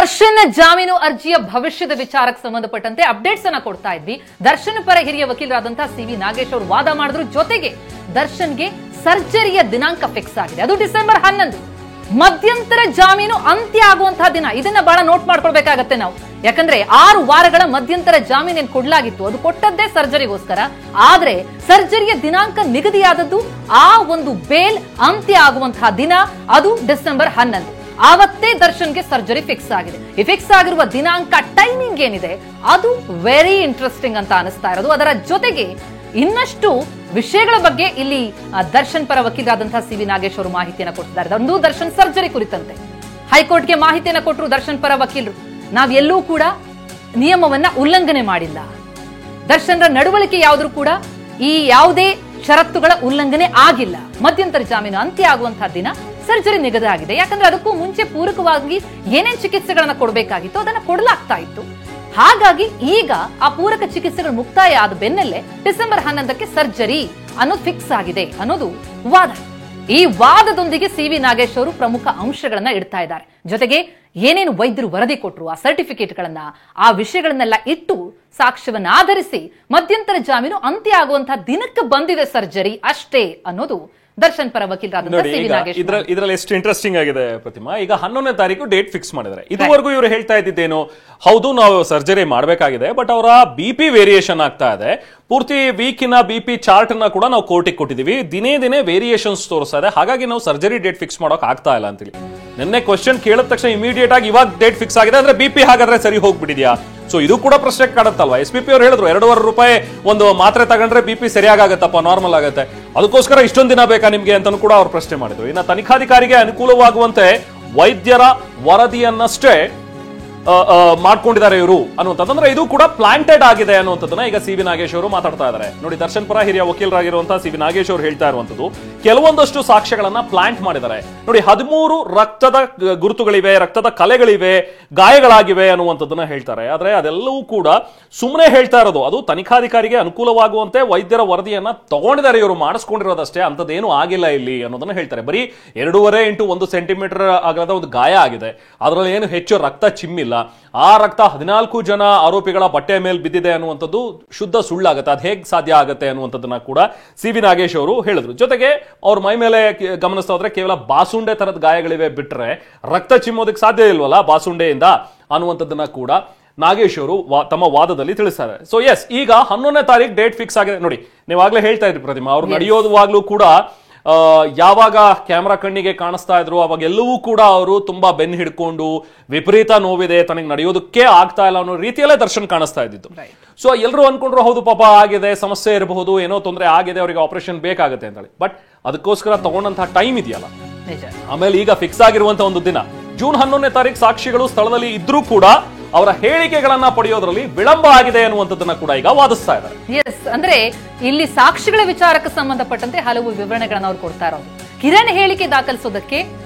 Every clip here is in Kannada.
ದರ್ಶನ್ ಜಾಮೀನು ಅರ್ಜಿಯ ಭವಿಷ್ಯದ ವಿಚಾರಕ್ಕೆ ಸಂಬಂಧಪಟ್ಟಂತೆ ಅಪ್ಡೇಟ್ಸ್ ಅನ್ನ ಕೊಡ್ತಾ ಇದ್ವಿ. ದರ್ಶನ್ ಪರ ಹಿರಿಯ ವಕೀಲರಾದಂತಹ ಸಿ.ವಿ. ನಾಗೇಶ್ ಅವರು ವಾದ ಮಾಡಿದ್ರು. ಜೊತೆಗೆ ದರ್ಶನ್ಗೆ ಸರ್ಜರಿಯ ದಿನಾಂಕ ಫಿಕ್ಸ್ ಆಗಿದೆ. ಅದು ಡಿಸೆಂಬರ್ 11. ಮಧ್ಯಂತರ ಜಾಮೀನು ಅಂತ್ಯ ಆಗುವಂತಹ ದಿನ. ಇದನ್ನ ಬಹಳ ನೋಟ್ ಮಾಡ್ಕೊಳ್ಬೇಕಾಗತ್ತೆ ನಾವು. ಯಾಕಂದ್ರೆ 6 ವಾರಗಳ ಮಧ್ಯಂತರ ಜಾಮೀನು ಕೊಡ್ಲಾಗಿತ್ತು. ಅದು ಕೊಟ್ಟದ್ದೇ ಸರ್ಜರಿಗೋಸ್ಕರ. ಆದ್ರೆ ಸರ್ಜರಿಯ ದಿನಾಂಕ ನಿಗದಿಯಾದದ್ದು ಆ ಒಂದು ಬೇಲ್ ಅಂತ್ಯ ಆಗುವಂತಹ ದಿನ, ಅದು ಡಿಸೆಂಬರ್ 11. ಆವತ್ತೇ ದರ್ಶನ್ಗೆ ಸರ್ಜರಿ ಫಿಕ್ಸ್ ಆಗಿದೆ. ಈ ಫಿಕ್ಸ್ ಆಗಿರುವ ದಿನಾಂಕ, ಟೈಮಿಂಗ್ ಏನಿದೆ ಅದು ವೆರಿ ಇಂಟ್ರೆಸ್ಟಿಂಗ್ ಅಂತ ಅನಿಸ್ತಾ ಇರೋದು. ಅದರ ಜೊತೆಗೆ ಇನ್ನಷ್ಟು ವಿಷಯಗಳ ಬಗ್ಗೆ ಇಲ್ಲಿ ದರ್ಶನ್ ಪರ ವಕೀಲರಾದಂತಹ ಸಿ.ವಿ. ನಾಗೇಶ್ ಅವರು ಮಾಹಿತಿಯನ್ನು ಕೊಟ್ಟಿದ್ದಾರೆ. ಒಂದು ದರ್ಶನ್ ಸರ್ಜರಿ ಕುರಿತಂತೆ ಹೈಕೋರ್ಟ್ಗೆ ಮಾಹಿತಿಯನ್ನು ಕೊಟ್ಟರು ದರ್ಶನ್ ಪರ ವಕೀಲರು. ನಾವೆಲ್ಲೂ ಕೂಡ ನಿಯಮವನ್ನ ಉಲ್ಲಂಘನೆ ಮಾಡಿಲ್ಲ. ದರ್ಶನ್ರ ನಡವಳಿಕೆ ಯಾವ್ದು ಕೂಡ ಈ ಯಾವುದೇ ಷರತ್ತುಗಳ ಉಲ್ಲಂಘನೆ ಆಗಿಲ್ಲ. ಮಧ್ಯಂತರ ಜಾಮೀನು ಅಂತ್ಯ ಆಗುವಂತಹ ದಿನ ಸರ್ಜರಿ ನಿಗದಿ ಆಗಿದೆ. ಯಾಕಂದ್ರೆ ಅದಕ್ಕೂ ಮುಂಚೆ ಪೂರಕವಾಗಿ ಏನೇನ್ ಚಿಕಿತ್ಸೆಗಳನ್ನ ಕೊಡಬೇಕಾಗಿತ್ತು ಅದನ್ನ ಕೊಡಲಾಗ್ತಾ ಇತ್ತು. ಹಾಗಾಗಿ ಈಗ ಆ ಪೂರಕ ಚಿಕಿತ್ಸೆಗಳು ಮುಕ್ತಾಯ ಆದ ಬೆನ್ನಲ್ಲೇ ಡಿಸೆಂಬರ್ 11ಕ್ಕೆ ಸರ್ಜರಿ ಅನ್ನೋದು ಫಿಕ್ಸ್ ಆಗಿದೆ ಅನ್ನೋದು ವಾದ. ಈ ವಾದದೊಂದಿಗೆ ಸಿ.ವಿ. ನಾಗೇಶ್ ಅವರು ಪ್ರಮುಖ ಅಂಶಗಳನ್ನ ಇಡ್ತಾ ಇದ್ದಾರೆ. ಜೊತೆಗೆ ಏನೇನು ವೈದ್ಯರು ವರದಿ ಕೊಟ್ಟರು, ಆ ಸರ್ಟಿಫಿಕೇಟ್ಗಳನ್ನ, ಆ ವಿಷಯಗಳನ್ನೆಲ್ಲ ಇಟ್ಟು ಸಾಕ್ಷ್ಯವನ್ನ ಆಧರಿಸಿ ಮಧ್ಯಂತರ ಜಾಮೀನು ಅಂತ್ಯ ಆಗುವಂತಹ ದಿನಕ್ಕೆ ಬಂದಿದೆ ಸರ್ಜರಿ ಅಷ್ಟೇ ಅನ್ನೋದು ದರ್ಶನ್ ಪರ ವಕೀಲರಾದಂತಹ ಸಿ.ವಿ. ನಾಗೇಶ್. ಇದರಲ್ಲಿ ಎಷ್ಟು ಇಂಟ್ರೆಸ್ಟಿಂಗ್ ಆಗಿದೆ ಪ್ರತಿಮಾ. ಈಗ 11ನೇ ತಾರೀಕು ಡೇಟ್ ಫಿಕ್ಸ್ ಮಾಡಿದ್ದಾರೆ. ಇದುವರೆಗೂ ಇವರು ಹೇಳ್ತಾ ಇದ್ದಿದ್ದೇನು, ಹೌದು ನಾವು ಸರ್ಜರಿ ಮಾಡಬೇಕಾಗಿದೆ, ಬಟ್ ಅವರ BP ವೇರಿಯೇಷನ್ ಆಗ್ತಾ ಇದೆ. ಪೂರ್ತಿ ವೀಕಿನ BP ಚಾರ್ಟ್ ನ ಕೂಡ ನಾವು ಕೋರ್ಟಿಗೆ ಕೊಟ್ಟಿದೀವಿ. ದಿನೇ ದಿನೇ ವೇರಿಯೇಷನ್ಸ್ ತೋರಿಸ್ತಾ ಇದೆ. ಹಾಗಾಗಿ ನಾವು ಸರ್ಜರಿ ಡೇಟ್ ಫಿಕ್ಸ್ ಮಾಡೋಕೆ ಆಗ್ತಾ ಇಲ್ಲ ಅಂತೇಳಿ ನಿನ್ನೆ ಕ್ವಶನ್ ಕೇಳಿದ ತಕ್ಷಣ ಇಮಿಡಿಯೇಟ್ ಆಗಿ ಇವಾಗ ಡೇಟ್ ಫಿಕ್ಸ್ ಆಗಿದೆ ಅಂದ್ರೆ BP ಹಾಗಾದ್ರೆ ಸರಿ ಹೋಗ್ಬಿಟ್ಟಿದ್ಯಾ? ಸೊ ಇದು ಕೂಡ ಪ್ರಶ್ನೆ ಕಾಡುತ್ತಲ್ವಾ. SPP ಅವರು ಹೇಳಿದ್ರು 2.5 ರೂಪಾಯಿ ಒಂದು ಮಾತ್ರೆ ತಗೊಂಡ್ರೆ BP ಸರಿಯಾಗತ್ತಪ್ಪ, ನಾರ್ಮಲ್ ಆಗುತ್ತೆ, ಅದಕ್ಕೋಸ್ಕರ ಇಷ್ಟೊಂದು ದಿನ ಬೇಕಾ ನಿಮ್ಗೆ ಅಂತಾನು ಕೂಡ ಅವ್ರು ಪ್ರಶ್ನೆ ಮಾಡಿದ್ರು. ಇನ್ನು ತನಿಖಾಧಿಕಾರಿಗೆ ಅನುಕೂಲವಾಗುವಂತೆ ವೈದ್ಯರ ವರದಿಯನ್ನಷ್ಟೇ ಮಾಡ್ಕೊಂಡಿದ್ದಾರೆ ಇವರು ಅನ್ನುವಂಥದ್ದು. ಅಂದ್ರೆ ಇದು ಕೂಡ ಪ್ಲಾಂಟೆಡ್ ಆಗಿದೆ ಅನ್ನುವಂಥದ್ದನ್ನ ಈಗ ಸಿ.ವಿ. ನಾಗೇಶ್ ಅವರು ಮಾತಾಡ್ತಾ ಇದ್ದಾರೆ. ನೋಡಿ, ದರ್ಶನ್ ಪರ ಹಿರಿಯ ವಕೀಲರಾಗಿರುವಂತಹ ಸಿ.ವಿ. ನಾಗೇಶ್ ಅವರು ಹೇಳ್ತಾ ಇರುವಂತದ್ದು ಕೆಲವೊಂದಷ್ಟು ಸಾಕ್ಷ್ಯಗಳನ್ನ ಪ್ಲಾಂಟ್ ಮಾಡಿದ್ದಾರೆ. ನೋಡಿ, 13 ರಕ್ತದ ಗುರುತುಗಳಿವೆ, ರಕ್ತದ ಕಲೆಗಳಿವೆ, ಗಾಯಗಳಾಗಿವೆ ಅನ್ನುವಂಥದ್ದನ್ನ ಹೇಳ್ತಾರೆ. ಆದ್ರೆ ಅದೆಲ್ಲವೂ ಕೂಡ ಸುಮ್ಮನೆ ಹೇಳ್ತಾ ಇರೋದು. ಅದು ತನಿಖಾಧಿಕಾರಿಗೆ ಅನುಕೂಲವಾಗುವಂತೆ ವೈದ್ಯರ ವರದಿಯನ್ನ ತಗೊಂಡಿದ್ದಾರೆ, ಇವರು ಮಾಡಿಸ್ಕೊಂಡಿರೋದಷ್ಟೇ, ಅಂಥದ್ದೇನು ಆಗಿಲ್ಲ ಇಲ್ಲಿ ಅನ್ನೋದನ್ನ ಹೇಳ್ತಾರೆ. ಬರೀ 2.5 ಇಂಟು 1 ಸೆಂಟಿಮೀಟರ್ ಆಗದ ಒಂದು ಗಾಯ ಆಗಿದೆ. ಅದರಲ್ಲಿ ಏನು ಹೆಚ್ಚು ರಕ್ತ ಚಿಮ್ಮಿಲ್ಲ. ಆ ರಕ್ತ 14 ಜನ ಆರೋಪಿಗಳ ಬಟ್ಟೆ ಮೇಲೆ ಬಿದ್ದಿದೆ ಅನ್ನುವಂಥದ್ದು ಶುದ್ಧ ಸುಳ್ಳಾಗುತ್ತೆ. ಅದು ಹೇಗೆ ಸಾಧ್ಯ ಆಗುತ್ತೆ ಅನ್ನುವಂಥದ್ದನ್ನ ಕೂಡ ಸಿ.ವಿ. ನಾಗೇಶ್ ಅವರು ಹೇಳಿದ್ರು. ಜೊತೆಗೆ ಅವ್ರ ಮೈ ಮೇಲೆ ಗಮನಿಸ್ತಾ ಹೋದ್ರೆ ಕೇವಲ ಬಾಸುಂಡೆ ತರದ ಗಾಯಗಳಿವೆ ಬಿಟ್ರೆ ರಕ್ತ ಚಿಮ್ಮೋದಕ್ಕೆ ಸಾಧ್ಯ ಇಲ್ವಲ್ಲ ಬಾಸುಂಡೆಯಿಂದ ಅನ್ನುವಂಥದ್ದನ್ನ ಕೂಡ ನಾಗೇಶ್ ಅವರು ತಮ್ಮ ವಾದದಲ್ಲಿ ತಿಳಿಸ್ತಾರೆ. ಸೊ ಎಸ್, ಈಗ 11ನೇ ತಾರೀಕು ಡೇಟ್ ಫಿಕ್ಸ್ ಆಗಿದೆ. ನೋಡಿ, ನೀವಾಗ್ಲೇ ಹೇಳ್ತಾ ಇದ್ರಿ ಪ್ರತಿಮಾ, ಅವ್ರು ನಡೆಯೋದುವಾಗ್ಲೂ ಕೂಡ ಯಾವಾಗ ಕ್ಯಾಮ್ರಾ ಕಣ್ಣಿಗೆ ಕಾಣಿಸ್ತಾ ಇದ್ರು ಅವಾಗ ಎಲ್ಲವೂ ಕೂಡ ಅವರು ತುಂಬಾ ಬೆನ್ನು ಹಿಡ್ಕೊಂಡು ವಿಪರೀತ ನೋವಿದೆ, ತನಗೆ ನಡೆಯೋದಕ್ಕೆ ಆಗ್ತಾ ಇಲ್ಲ ಅನ್ನೋ ರೀತಿಯಲ್ಲೇ ದರ್ಶನ್ ಕಾಣಿಸ್ತಾ ಇದ್ದಿತ್ತು. ಸೊ ಎಲ್ಲರೂ ಅನ್ಕೊಂಡ್ರು ಹೌದು ಪಾಪ ಆಗಿದೆ, ಸಮಸ್ಯೆ ಇರಬಹುದು, ಏನೋ ತೊಂದರೆ ಆಗಿದೆ, ಅವರಿಗೆ ಆಪರೇಷನ್ ಬೇಕಾಗುತ್ತೆ ಅಂತ ಹೇಳಿ. ಬಟ್ ಅದಕ್ಕೋಸ್ಕರ ತಗೊಂಡಂತಹ ಟೈಮ್ ಇದೆಯಲ್ಲ, ಆಮೇಲೆ ಈಗ ಫಿಕ್ಸ್ ಆಗಿರುವಂತಹ ಒಂದು ದಿನ ಜೂನ್ 11ನೇ ತಾರೀಕು ಸಾಕ್ಷಿಗಳು ಸ್ಥಳದಲ್ಲಿ ಇದ್ರೂ ಕೂಡ ಅವರ ಹೇಳಿಕೆಗಳನ್ನ ಪಡೆಯೋದ್ರಲ್ಲಿ ವಿಳಂಬ ಆಗಿದೆ ಅನ್ನುವಂಥದ್ದನ್ನ ಕೂಡ ಈಗ ವಾದಿಸ್ತಾ ಇದ್ದಾರೆ. ಎಸ್, ಅಂದ್ರೆ ಇಲ್ಲಿ ಸಾಕ್ಷಿಗಳ ವಿಚಾರಕ್ಕೆ ಸಂಬಂಧಪಟ್ಟಂತೆ ಹಲವು ವಿವರಣೆಗಳನ್ನ ಅವ್ರು ಕೊಡ್ತಾ ಇರೋದು. ಕಿರಣ್ ಹೇಳಿಕೆ ದಾಖಲಿಸೋದಕ್ಕೆ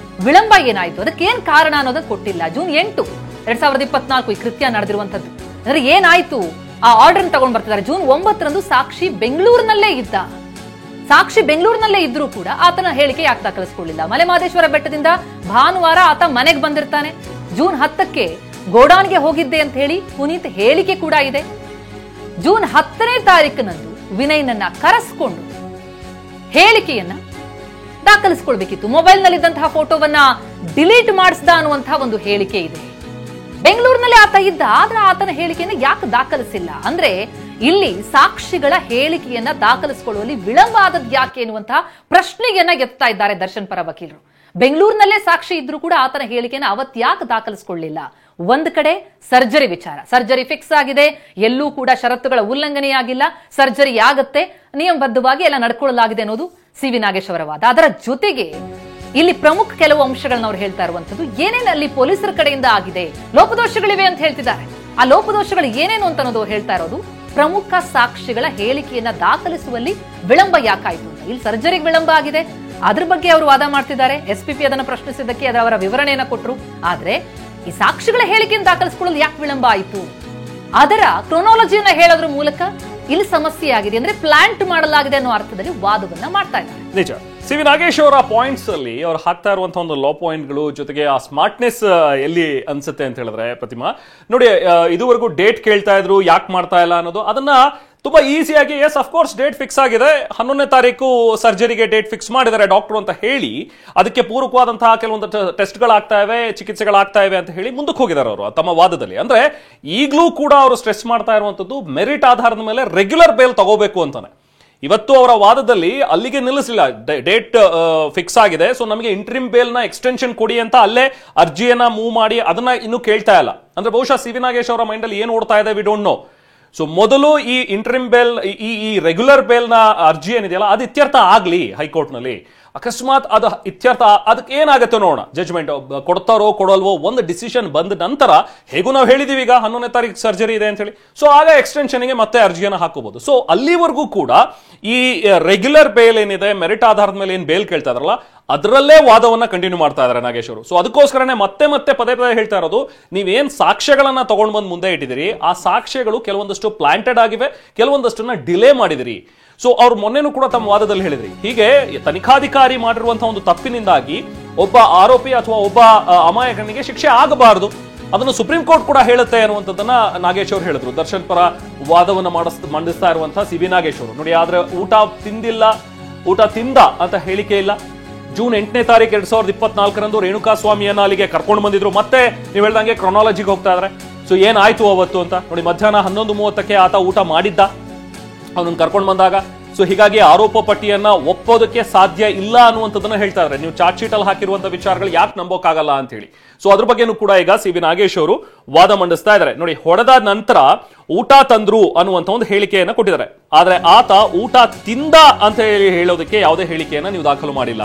ವಿಳಂಬ ಏನಾಯ್ತು, ಅದಕ್ಕೆ ಏನ್ ಕಾರಣ ಅನ್ನೋದನ್ನ ಕೊಟ್ಟಿಲ್ಲ. ಜೂನ್ 8, 2024 ಈ ಕೃತ್ಯ ನಡೆದಿರುವಂತದ್ದು. ಅಂದ್ರೆ ಏನಾಯ್ತು, ಆ ಆರ್ಡರ್ ತಗೊಂಡ್ ಬರ್ತಿದ್ದಾರೆ. ಜೂನ್ 9ರಂದು ಸಾಕ್ಷಿ ಬೆಂಗಳೂರಿನಲ್ಲೇ ಇದ್ದ. ಸಾಕ್ಷಿ ಬೆಂಗಳೂರಿನಲ್ಲೇ ಇದ್ರೂ ಕೂಡ ಆತನ ಹೇಳಿಕೆ ಯಾಕೆ ದಾಖಲಿಸಿಕೊಳ್ಳಿಲ್ಲ? ಮಲೆಮಹದೇಶ್ವರ ಬೆಟ್ಟದಿಂದ ಭಾನುವಾರ ಆತ ಮನೆಗೆ ಬಂದಿರ್ತಾನೆ. ಜೂನ್ 10ಕ್ಕೆ ಗೋಡಾನ್ಗೆ ಹೋಗಿದ್ದೆ ಅಂತ ಹೇಳಿ ಪುನೀತ್ ಹೇಳಿಕೆ ಕೂಡ ಇದೆ. ಜೂನ್ 10ನೇ ತಾರೀಕಿನಂದು ವಿನಯ್ನನ್ನ ಕರೆಸ್ಕೊಂಡು ಹೇಳಿಕೆಯನ್ನ ದಾಖಲಿಸಿಕೊಳ್ಬೇಕಿತ್ತು. ಮೊಬೈಲ್ ನಲ್ಲಿದ್ದಂತಹ ಫೋಟೋವನ್ನ ಡಿಲೀಟ್ ಮಾಡಿಸ್ದ ಅನ್ನುವಂತಹ ಒಂದು ಹೇಳಿಕೆ ಇದೆ. ಬೆಂಗಳೂರಿನಲ್ಲಿ ಆತ ಇದ್ದ, ಆದ್ರೆ ಆತನ ಹೇಳಿಕೆಯನ್ನ ಯಾಕೆ ದಾಖಲಿಸಿಲ್ಲ? ಅಂದ್ರೆ ಇಲ್ಲಿ ಸಾಕ್ಷಿಗಳ ಹೇಳಿಕೆಯನ್ನ ದಾಖಲಿಸಿಕೊಳ್ಳುವಲ್ಲಿ ವಿಳಂಬ ಆದದ್ದು ಯಾಕೆ ಎನ್ನುವಂತಹ ಪ್ರಶ್ನೆಯನ್ನ ಎತ್ತಾ ಇದ್ದಾರೆ ದರ್ಶನ್ ಪರ ವಕೀಲರು. ಬೆಂಗಳೂರಿನಲ್ಲೇ ಸಾಕ್ಷಿ ಇದ್ರೂ ಕೂಡ ಆತನ ಹೇಳಿಕೆಯನ್ನ ಅವತ್ತು ಯಾಕೆ ದಾಖಲಿಸಿಕೊಳ್ಳಿಲ್ಲ? ಒಂದ್ ಕಡೆ ಸರ್ಜರಿ ವಿಚಾರ, ಸರ್ಜರಿ ಫಿಕ್ಸ್ ಆಗಿದೆ, ಎಲ್ಲೂ ಕೂಡ ಷರತ್ತುಗಳ ಉಲ್ಲಂಘನೆಯಾಗಿಲ್ಲ, ಸರ್ಜರಿ ಆಗತ್ತೆ, ನಿಯಮಬದ್ಧವಾಗಿ ಎಲ್ಲ ನಡ್ಕೊಳ್ಳಲಾಗಿದೆ ಅನ್ನೋದು ಸಿ.ವಿ. ನಾಗೇಶ್ ಅವರ ವಾದ. ಅದರ ಜೊತೆಗೆ ಇಲ್ಲಿ ಪ್ರಮುಖ ಕೆಲವು ಅಂಶಗಳನ್ನ ಅವ್ರು ಹೇಳ್ತಾ ಇರುವಂತದ್ದು, ಏನೇನು ಅಲ್ಲಿ ಪೊಲೀಸರ ಕಡೆಯಿಂದ ಆಗಿದೆ, ಲೋಪದೋಷಗಳಿವೆ ಅಂತ ಹೇಳ್ತಿದ್ದಾರೆ. ಆ ಲೋಪದೋಷಗಳು ಏನೇನು ಅಂತ ಅನ್ನೋದು ಹೇಳ್ತಾ ಇರೋದು, ಪ್ರಮುಖ ಸಾಕ್ಷಿಗಳ ಹೇಳಿಕೆಯನ್ನ ದಾಖಲಿಸುವಲ್ಲಿ ವಿಳಂಬ ಯಾಕಾಯ್ತು ಅಂತ. ಇಲ್ಲಿ ಸರ್ಜರಿಗೆ ವಿಳಂಬ ಆಗಿದೆ, ಅದ್ರ ಬಗ್ಗೆ ಅವರು ವಾದ ಮಾಡ್ತಿದ್ದಾರೆ. SPP ಅದನ್ನ ಪ್ರಶ್ನಿಸಿದ್ದಕ್ಕೆ ಅವರ ವಿವರಣೆಯನ್ನ ಕೊಟ್ಟರು. ಆದ್ರೆ ಈ ಸಾಕ್ಷಿಗಳ ಹೇಳಿಕೆಯನ್ನು ದಾಖಲಿಸಿಕೊಳ್ಳಲು ಯಾಕೆ ವಿಳಂಬ ಆಯಿತು, ಅದರ ಕ್ರೊನಾಲಜಿಯನ್ನ ಹೇಳೋದ್ರ ಮೂಲಕ ಇಲ್ಲಿ ಸಮಸ್ಯೆ ಆಗಿದೆ, ಅಂದ್ರೆ ಪ್ಲಾಂಟ್ ಮಾಡಲಾಗಿದೆ ಅನ್ನೋ ಅರ್ಥದಲ್ಲಿ ವಾದವನ್ನ ಮಾಡ್ತಾ ಇದ್ದಾರೆ. ನಿಜ. ಸಿ ವಿ ನಾಗೇಶ್ ಅವರ ಪಾಯಿಂಟ್ಸ್ ಅಲ್ಲಿ ಅವ್ರು ಹಾಕ್ತಾ ಇರುವಂತಹ ಒಂದು ಲೋ ಪಾಯಿಂಟ್ಗಳು ಜೊತೆಗೆ ಆ ಸ್ಮಾರ್ಟ್ನೆಸ್ ಎಲ್ಲಿ ಅನ್ಸುತ್ತೆ ಅಂತ ಹೇಳಿದ್ರೆ ಪ್ರತಿಮಾ ನೋಡಿ, ಇದುವರೆಗೂ ಡೇಟ್ ಕೇಳ್ತಾ ಇದ್ರು, ಯಾಕೆ ಮಾಡ್ತಾ ಇಲ್ಲ ಅನ್ನೋದು ಅದನ್ನ ತುಂಬಾ ಈಸಿಯಾಗಿ ಎಸ್ ಅಫ್ಕೋರ್ಸ್ ಡೇಟ್ ಫಿಕ್ಸ್ ಆಗಿದೆ, 11ನೇ ತಾರೀಕು ಸರ್ಜರಿಗೆ ಡೇಟ್ ಫಿಕ್ಸ್ ಮಾಡಿದ್ದಾರೆ ಡಾಕ್ಟರ್ ಅಂತ ಹೇಳಿ ಅದಕ್ಕೆ ಪೂರಕವಾದಂತಹ ಕೆಲವೊಂದು ಟೆಸ್ಟ್ಗಳಾಗ್ತಾ ಇವೆ, ಚಿಕಿತ್ಸೆಗಳಾಗ್ತಾ ಇವೆ ಅಂತ ಹೇಳಿ ಮುಂದಕ್ಕೆ ಹೋಗಿದ್ದಾರೆ ಅವರು ತಮ್ಮ ವಾದದಲ್ಲಿ. ಅಂದ್ರೆ ಈಗಲೂ ಕೂಡ ಅವರು ಸ್ಟ್ರೆಸ್ ಮಾಡ್ತಾ ಇರುವಂತದ್ದು ಮೆರಿಟ್ ಆಧಾರದ ಮೇಲೆ ರೆಗ್ಯುಲರ್ ಬೇಲ್ ತಗೋಬೇಕು ಅಂತಾನೆ. ಇವತ್ತು ಅವರ ವಾದದಲ್ಲಿ ಅಲ್ಲಿಗೆ ನಿಲ್ಲಿಸಲಿಲ್ಲ, ಡೇಟ್ ಫಿಕ್ಸ್ ಆಗಿದೆ, ಸೊ ನಮಗೆ ಇಂಟ್ರಿಮ್ ಬೇಲ್ ನ ಎಕ್ಸ್ಟೆನ್ಷನ್ ಕೊಡಿ ಅಂತ ಅಲ್ಲೇ ಅರ್ಜಿಯನ್ನ ಮೂವ್ ಮಾಡಿ ಅದನ್ನ ಇನ್ನು ಕೇಳ್ತಾ ಇಲ್ಲ. ಅಂದ್ರೆ ಬಹುಶಃ ಸಿ ವಿ ನಾಗೇಶ್ ಅವರ ಮೈಂಡ್ ಅಲ್ಲಿ ಏನ್ ಓಡ್ತಾ ಇದೆ ವಿ ಡೋಂಟ್ ನೋ. ಸೊ ಮೊದಲು ಈ ಇಂಟ್ರಿಮ್ ಬೇಲ್ ಈ ರೆಗ್ಯುಲರ್ ಬೇಲ್ ನ ಅರ್ಜಿ ಏನಿದೆಯಲ್ಲ ಅದು ಇತ್ಯರ್ಥ ಆಗ್ಲಿ ಹೈಕೋರ್ಟ್ ನಲ್ಲಿ. ಅಕಸ್ಮಾತ್ ಅದು ಇತ್ಯರ್ಥ ಅದಕ್ಕೆ ಏನಾಗುತ್ತೆ ನೋಡೋಣ, ಜಜ್ಮೆಂಟ್ ಕೊಡ್ತಾರೋ ಕೊಡಲ್ವೋ ಒಂದು ಡಿಸಿಷನ್ ಬಂದ ನಂತರ, ಹೇಗೂ ನಾವು ಹೇಳಿದೀವಿ ಈಗ 11ನೇ ತಾರೀಕು ಸರ್ಜರಿ ಇದೆ ಅಂತ ಹೇಳಿ, ಸೊ ಆಗ ಎಕ್ಸ್ಟೆನ್ಷನ್ಗೆ ಮತ್ತೆ ಅರ್ಜಿಯನ್ನು ಹಾಕೋಬಹುದು. ಸೊ ಅಲ್ಲಿವರೆಗೂ ಕೂಡ ಈ ರೆಗ್ಯುಲರ್ ಬೇಲ್ ಏನಿದೆ, ಮೆರಿಟ್ ಆಧಾರದ ಮೇಲೆ ಏನ್ ಬೇಲ್ ಕೇಳ್ತಾ ಇದ್ರಲ್ಲ ಅದರಲ್ಲೇ ವಾದವನ್ನ ಕಂಟಿನ್ಯೂ ಮಾಡ್ತಾ ಇದ್ದಾರೆ ನಾಗೇಶ್ ಅವರು. ಸೊ ಅದಕ್ಕೋಸ್ಕರನೇ ಮತ್ತೆ ಪದೇ ಹೇಳ್ತಾ ಇರೋದು, ನೀವೇನ್ ಸಾಕ್ಷ್ಯಗಳನ್ನ ತಗೊಂಡ್ ಬಂದು ಮುಂದೆ ಇಟ್ಟಿದ್ದೀರಿ, ಆ ಸಾಕ್ಷ್ಯಗಳು ಕೆಲವೊಂದಷ್ಟು ಪ್ಲಾಂಟೆಡ್ ಆಗಿವೆ, ಕೆಲವೊಂದಷ್ಟನ್ನ ಡಿಲೇ ಮಾಡಿದಿರಿ. ಸೊ ಅವ್ರು ಮೊನ್ನೆನೂ ಕೂಡ ತಮ್ಮ ವಾದದಲ್ಲಿ ಹೇಳಿದ್ರಿ, ಹೀಗೆ ತನಿಖಾಧಿಕಾರಿ ಮಾಡಿರುವಂತಹ ಒಂದು ತಪ್ಪಿನಿಂದಾಗಿ ಒಬ್ಬ ಆರೋಪಿ ಅಥವಾ ಒಬ್ಬ ಅಮಾಯಕನಿಗೆ ಶಿಕ್ಷೆ ಆಗಬಾರದು, ಅದನ್ನು ಸುಪ್ರೀಂ ಕೋರ್ಟ್ ಕೂಡ ಹೇಳುತ್ತೆ ಅನ್ನುವಂಥದ್ದನ್ನ ನಾಗೇಶ್ ಅವರು ಹೇಳಿದ್ರು. ದರ್ಶನ್ ಪರ ವಾದವನ್ನು ಮಂಡಿಸ್ತಾ ಇರುವಂತಹ ಸಿ ವಿ ನಾಗೇಶ್ ಅವರು ನೋಡಿ, ಆದ್ರೆ ಊಟ ತಿಂದ ಅಂತ ಹೇಳಿಕೆ ಇಲ್ಲ. ಜೂನ್ 8ನೇ ತಾರೀಕು 2024 ರೇಣುಕಾ ಸ್ವಾಮಿಯನ್ನ ಅಲ್ಲಿಗೆ ಕರ್ಕೊಂಡು ಬಂದಿದ್ರು. ಮತ್ತೆ ನೀವು ಹೇಳ್ದಂಗೆ ಕ್ರೊನಾಲಜಿಗೆ ಹೋಗ್ತಾ ಇದ್ರೆ, ಸೊ ಏನಾಯ್ತು ಅವತ್ತು ಅಂತ ನೋಡಿ, ಮಧ್ಯಾಹ್ನ 11:30 ಆತ ಊಟ ಮಾಡಿದ್ದ ಅವನನ್ನು ಕರ್ಕೊಂಡು ಬಂದಾಗ. ಸೊ ಹೀಗಾಗಿ ಆರೋಪ ಪಟ್ಟಿಯನ್ನ ಒಪ್ಪೋದಕ್ಕೆ ಸಾಧ್ಯ ಇಲ್ಲ ಅನ್ನುವಂಥದ್ದನ್ನ ಹೇಳ್ತಾ ಇದ್ದಾರೆ. ನೀವು ಚಾರ್ಜ್ ಶೀಟ್ ಅಲ್ಲಿ ಹಾಕಿರುವಂತಹ ವಿಚಾರಗಳು ಯಾಕೆ ನಂಬೋಕ್ಕಾಗಲ್ಲ ಅಂತ ಹೇಳಿ. ಸೊ ಅದ್ರ ಬಗ್ಗೆನೂ ಕೂಡ ಈಗ ಸಿ ವಿ ನಾಗೇಶ್ ಅವರು ವಾದ ಮಂಡಿಸ್ತಾ ಇದ್ದಾರೆ. ನೋಡಿ, ಹೊಡೆದ ನಂತರ ಊಟ ತಂದ್ರು ಅನ್ನುವಂಥ ಒಂದು ಹೇಳಿಕೆಯನ್ನ ಕೊಟ್ಟಿದ್ದಾರೆ, ಆದ್ರೆ ಆತ ಊಟ ತಿಂದ ಅಂತ ಹೇಳಿ ಹೇಳೋದಕ್ಕೆ ಯಾವುದೇ ಹೇಳಿಕೆಯನ್ನ ನೀವು ದಾಖಲು ಮಾಡಿಲ್ಲ.